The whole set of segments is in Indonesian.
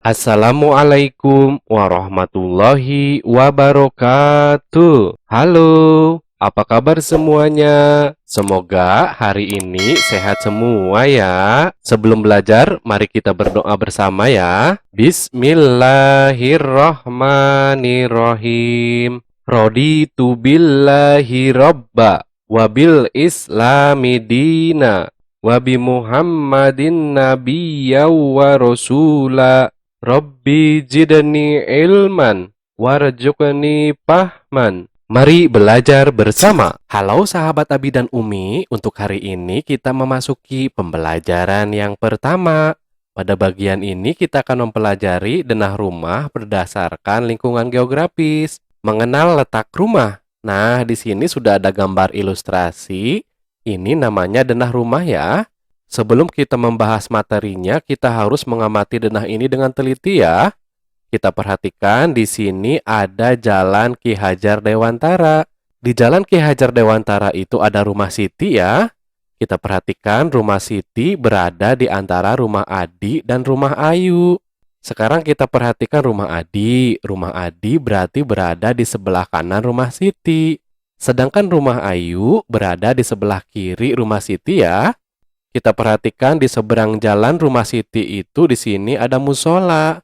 Assalamualaikum warahmatullahi wabarakatuh. Halo, apa kabar semuanya? Semoga hari ini sehat semua ya. Sebelum belajar, mari kita berdoa bersama ya. Bismillahirrahmanirrahim. Raditu billahi robba wabil islami dina wabi Muhammadin nabiyya wa rasula. Rabbi jidani ilman warzuqni fahman. Mari belajar bersama. Halo sahabat Abi dan Umi, untuk hari ini kita memasuki pembelajaran yang pertama. Pada bagian ini kita akan mempelajari denah rumah berdasarkan lingkungan geografis, mengenal letak rumah. Nah, di sini sudah ada gambar ilustrasi. Ini namanya denah rumah ya. Sebelum kita membahas materinya, kita harus mengamati denah ini dengan teliti ya. Kita perhatikan di sini ada Jalan Ki Hajar Dewantara. Di Jalan Ki Hajar Dewantara itu ada rumah Siti ya. Kita perhatikan rumah Siti berada di antara rumah Adi dan rumah Ayu. Sekarang kita perhatikan rumah Adi. Rumah Adi berarti berada di sebelah kanan rumah Siti. Sedangkan rumah Ayu berada di sebelah kiri rumah Siti ya. Kita perhatikan di seberang jalan rumah Siti itu di sini ada musola.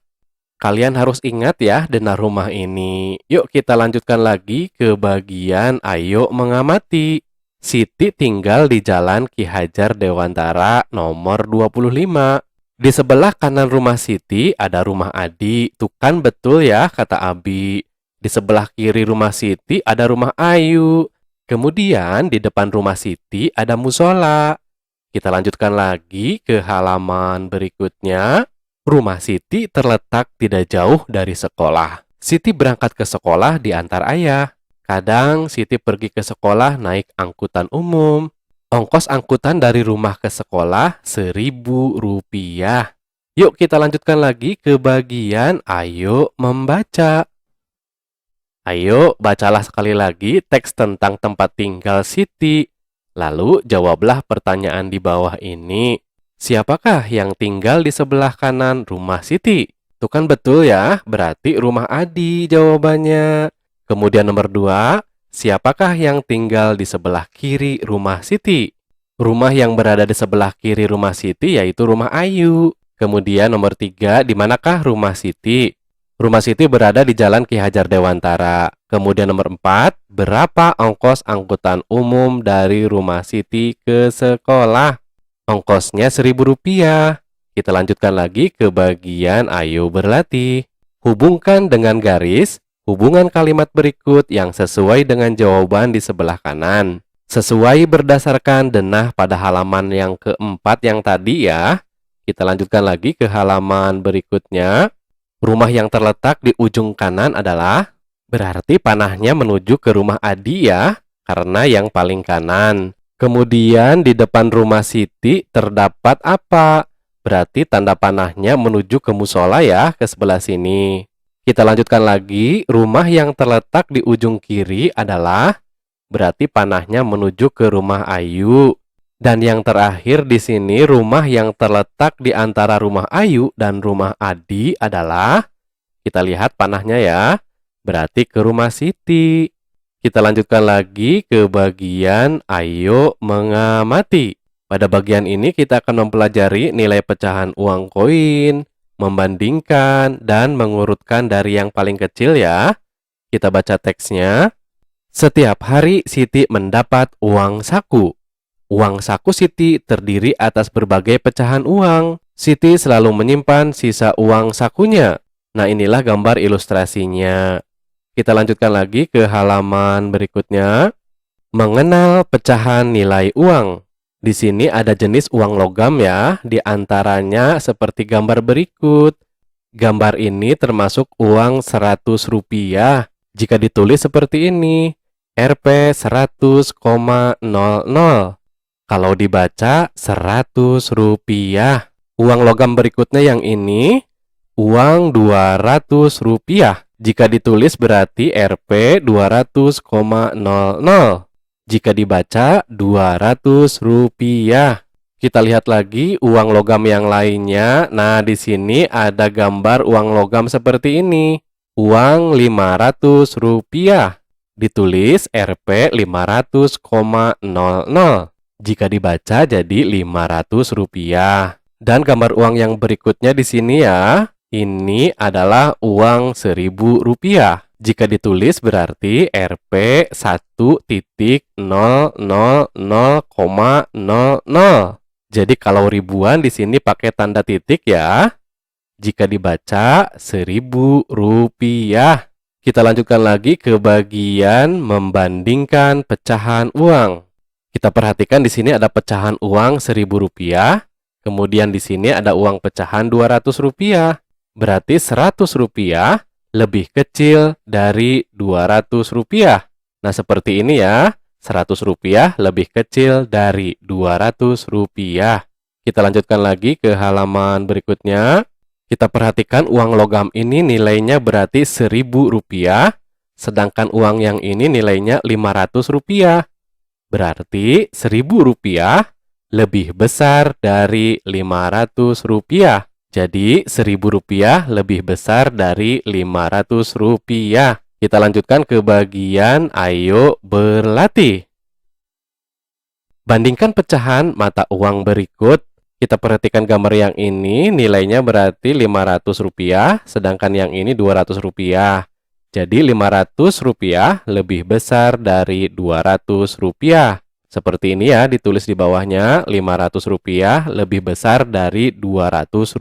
Kalian harus ingat ya denah rumah ini. Yuk kita lanjutkan lagi ke bagian ayo mengamati. Siti tinggal di Jalan Ki Hajar Dewantara nomor 25. Di sebelah kanan rumah Siti ada rumah Adi. Tuh kan betul ya kata Abi. Di sebelah kiri rumah Siti ada rumah Ayu. Kemudian di depan rumah Siti ada musola. Kita lanjutkan lagi ke halaman berikutnya. Rumah Siti terletak tidak jauh dari sekolah. Siti berangkat ke sekolah diantar ayah. Kadang Siti pergi ke sekolah naik angkutan umum. Ongkos angkutan dari rumah ke sekolah Rp1.000. Yuk kita lanjutkan lagi ke bagian ayo membaca. Ayo bacalah sekali lagi teks tentang tempat tinggal Siti. Lalu jawablah pertanyaan di bawah ini. Siapakah yang tinggal di sebelah kanan rumah Siti? Itu kan betul ya, berarti rumah Adi jawabannya. Kemudian nomor 2, siapakah yang tinggal di sebelah kiri rumah Siti? Rumah yang berada di sebelah kiri rumah Siti yaitu rumah Ayu. Kemudian nomor 3, di manakah rumah Siti? Rumah Siti berada di Jalan Ki Hajar Dewantara. Kemudian nomor 4, berapa ongkos angkutan umum dari rumah Siti ke sekolah? Ongkosnya Rp1.000. Kita lanjutkan lagi ke bagian ayo berlatih. Hubungkan dengan garis hubungan kalimat berikut yang sesuai dengan jawaban di sebelah kanan. Sesuai berdasarkan denah pada halaman yang keempat yang tadi ya. Kita lanjutkan lagi ke halaman berikutnya. Rumah yang terletak di ujung kanan adalah, berarti panahnya menuju ke rumah Adi ya, karena yang paling kanan. Kemudian di depan rumah Siti terdapat apa? Berarti tanda panahnya menuju ke musola ya, ke sebelah sini. Kita lanjutkan lagi, rumah yang terletak di ujung kiri adalah, berarti panahnya menuju ke rumah Ayu. Dan yang terakhir di sini, rumah yang terletak di antara rumah Ayu dan rumah Adi adalah, kita lihat panahnya ya, berarti ke rumah Siti. Kita lanjutkan lagi ke bagian ayo mengamati. Pada bagian ini kita akan mempelajari nilai pecahan uang koin, membandingkan, dan mengurutkan dari yang paling kecil ya. Kita baca teksnya. Setiap hari Siti mendapat uang saku. Uang saku Siti terdiri atas berbagai pecahan uang. Siti selalu menyimpan sisa uang sakunya. Nah, inilah gambar ilustrasinya. Kita lanjutkan lagi ke halaman berikutnya. Mengenal pecahan nilai uang. Di sini ada jenis uang logam ya, di antaranya seperti gambar berikut. Gambar ini termasuk uang Rp100. Jika ditulis seperti ini, Rp 100,00. Kalau dibaca Rp100. Uang logam berikutnya yang ini, uang Rp200. Jika ditulis berarti Rp 200,00. Jika dibaca Rp200. Kita lihat lagi uang logam yang lainnya. Nah, di sini ada gambar uang logam seperti ini. Uang Rp500. Ditulis Rp 500,00. Jika dibaca jadi Rp500. Dan gambar uang yang berikutnya di sini ya. Ini adalah uang Rp1.000. Jika ditulis berarti Rp 1.000,00. Jadi kalau ribuan di sini pakai tanda titik ya. Jika dibaca Rp1.000. Kita lanjutkan lagi ke bagian membandingkan pecahan uang. Kita perhatikan di sini ada pecahan uang Rp1.000. Kemudian di sini ada uang pecahan Rp200. Berarti Rp100 lebih kecil dari Rp200. Nah, seperti ini ya. Rp100 lebih kecil dari Rp200. Kita lanjutkan lagi ke halaman berikutnya. Kita perhatikan uang logam ini nilainya berarti Rp1.000, sedangkan uang yang ini nilainya Rp500. Berarti Rp1.000 lebih besar dari Rp500. Jadi Rp1.000 lebih besar dari Rp500. Kita lanjutkan ke bagian ayo berlatih. Bandingkan pecahan mata uang berikut. Kita perhatikan gambar yang ini, nilainya berarti Rp500, sedangkan yang ini Rp200. Jadi Rp500 lebih besar dari Rp200. Seperti ini ya, ditulis di bawahnya, Rp500 lebih besar dari Rp200.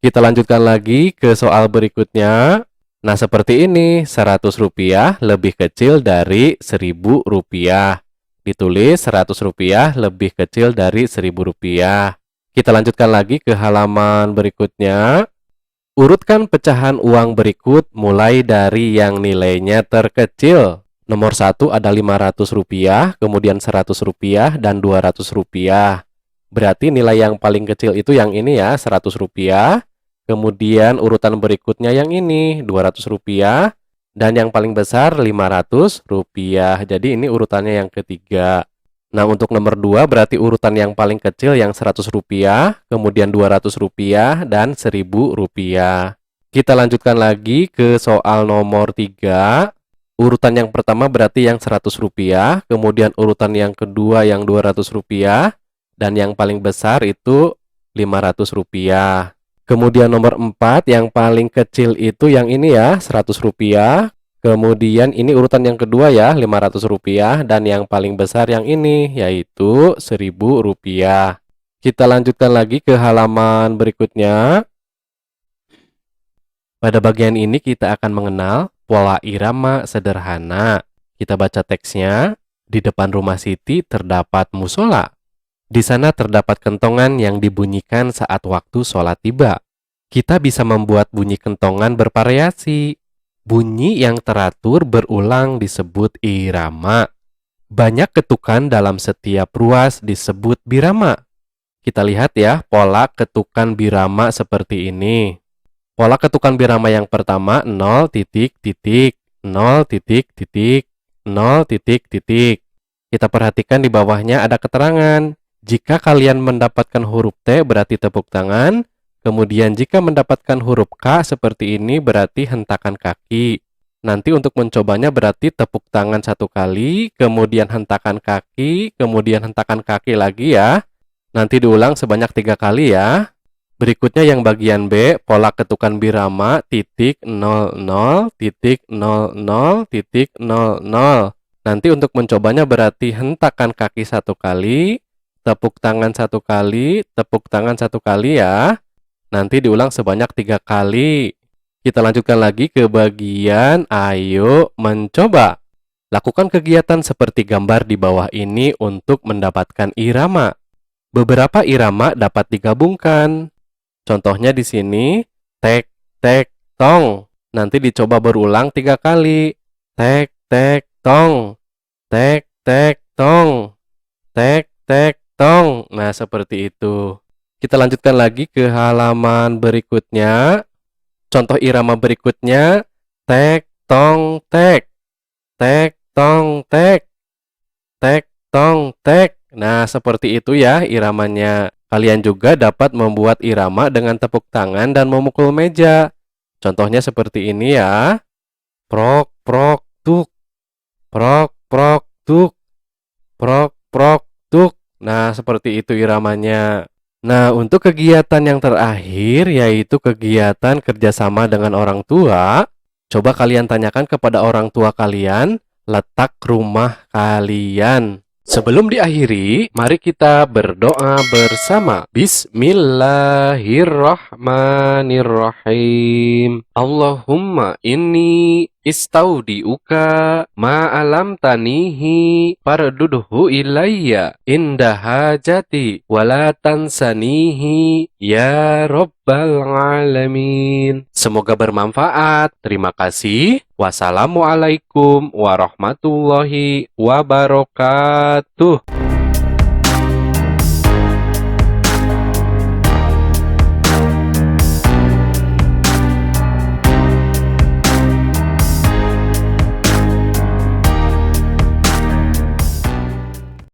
Kita lanjutkan lagi ke soal berikutnya. Nah, seperti ini, Rp100 lebih kecil dari Rp1.000. Ditulis Rp100 lebih kecil dari Rp1.000. Kita lanjutkan lagi ke halaman berikutnya. Urutkan pecahan uang berikut mulai dari yang nilainya terkecil. Nomor 1 ada Rp500, kemudian Rp100 dan Rp200. Berarti nilai yang paling kecil itu yang ini ya, Rp100. Kemudian urutan berikutnya yang ini, Rp200. Dan yang paling besar Rp500. Jadi ini urutannya yang ketiga. Nah, untuk nomor 2 berarti urutan yang paling kecil yang Rp100, kemudian Rp200 dan Rp1.000. Kita lanjutkan lagi ke soal nomor 3. Urutan yang pertama berarti yang Rp100, kemudian urutan yang kedua yang Rp200, dan yang paling besar itu Rp500. Kemudian nomor 4 yang paling kecil itu yang ini ya, Rp100. Kemudian ini urutan yang kedua ya, Rp500, dan yang paling besar yang ini yaitu Rp1.000. Kita lanjutkan lagi ke halaman berikutnya. Pada bagian ini kita akan mengenal pola irama sederhana. Kita baca teksnya. Di depan rumah Siti terdapat musola. Di sana terdapat kentongan yang dibunyikan saat waktu sholat tiba. Kita bisa membuat bunyi kentongan bervariasi. Bunyi yang teratur berulang disebut irama. Banyak ketukan dalam setiap ruas disebut birama. Kita lihat ya, pola ketukan birama seperti ini. Pola ketukan birama yang pertama 0 titik titik, 0 titik titik, 0 titik titik. Kita perhatikan di bawahnya ada keterangan. Jika kalian mendapatkan huruf T berarti tepuk tangan, kemudian jika mendapatkan huruf K seperti ini berarti hentakan kaki. Nanti untuk mencobanya berarti tepuk tangan 1 kali, kemudian hentakan kaki, kemudian hentakan kaki lagi ya. Nanti diulang sebanyak 3 kali ya. Berikutnya yang bagian B, pola ketukan birama titik 00 titik 00 titik 00. Nanti untuk mencobanya berarti hentakan kaki 1 kali, tepuk tangan 1 kali, tepuk tangan 1 kali ya. Nanti diulang sebanyak 3 kali. Kita lanjutkan lagi ke bagian ayo mencoba. Lakukan kegiatan seperti gambar di bawah ini untuk mendapatkan irama. Beberapa irama dapat digabungkan. Contohnya di sini, tek, tek, tong. Nanti dicoba berulang 3 kali. Tek, tek, tong. Tek, tek, tong. Tek, tek, tong. Nah, seperti itu. Kita lanjutkan lagi ke halaman berikutnya. Contoh irama berikutnya, tek, tong, tek. Tek, tong, tek. Tek, tong, tek. Nah, seperti itu ya iramanya. Kalian juga dapat membuat irama dengan tepuk tangan dan memukul meja. Contohnya seperti ini ya. Prok, prok, tuk. Prok, prok, tuk. Prok, prok, tuk. Nah, seperti itu iramanya. Nah, untuk kegiatan yang terakhir, yaitu kegiatan kerjasama dengan orang tua, coba kalian tanyakan kepada orang tua kalian letak rumah kalian. Sebelum diakhiri, mari kita berdoa bersama. Bismillahirrahmanirrahim. Allahumma inni istaudiuka ma'alam tanihi fardudhu ilayya inda hajati wala tansanihi ya rabbal alamin. Semoga bermanfaat. Terima kasih. Wassalamualaikum warahmatullahi wabarakatuh.